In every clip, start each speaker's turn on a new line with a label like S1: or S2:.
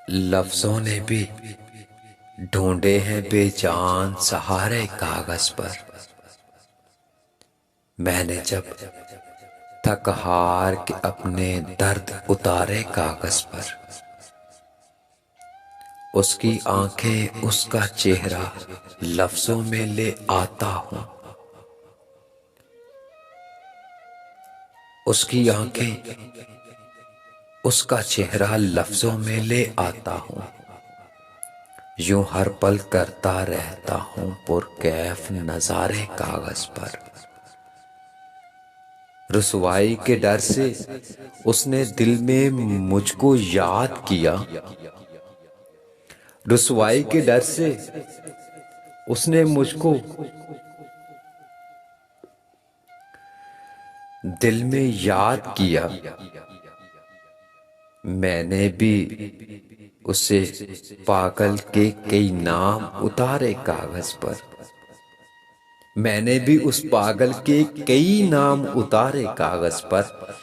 S1: लफ्जों ने भी ढूंढे हैं बेजान सहारे कागज पर। मैंने जब थक हार के अपने दर्द उतारे कागज पर, उसकी आंखें उसका चेहरा लफ्जों में ले आता हूं। उसकी आंखें उसका चेहरा लफ्जों में ले आता हूं। यूं हर पल करता रहता हूं पुरकैफ नजारे कागज पर। रुसवाई के डर से उसने दिल में मुझको याद किया। रुसवाई के डर से उसने मुझको दिल में याद किया। मैंने भी उसे पागल के कई नाम उतारे कागज पर। मैंने भी उस पागल के कई नाम उतारे कागज पर।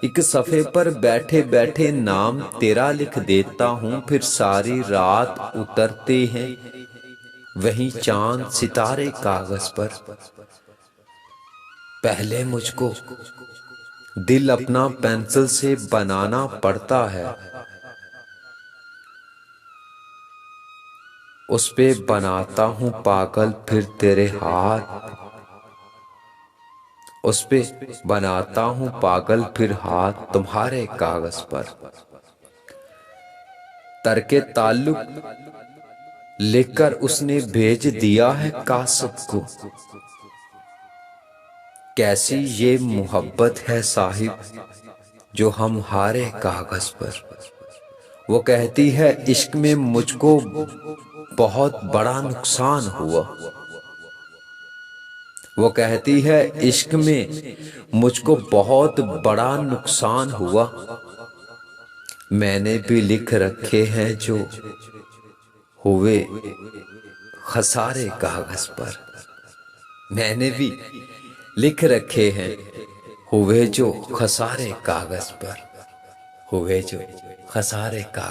S1: एक सफ़े पर बैठे बैठे नाम तेरा लिख देता हूं, फिर सारी रात उतरते हैं वहीं चांद सितारे कागज पर। पहले मुझको दिल अपना पेंसिल से बनाना पड़ता है, उस पे बनाता हूं पागल फिर तेरे हाथ। उस पे बनाता हूं पागल फिर हाथ तुम्हारे कागज पर। तरके ताल्लुक लिखकर उसने भेज दिया है कासिब को। कैसी ये मोहब्बत है साहिब जो हम हारे कागज पर। वो कहती है इश्क में मुझको बहुत बड़ा नुकसान हुआ। वो कहती है इश्क में मुझको बहुत बड़ा नुकसान हुआ। मैंने भी लिख रखे हैं जो हुए खसारे कागज पर। मैंने भी लिख रखे हैं हुए जो खसारे कागज पर। हुए जो खसारे कागज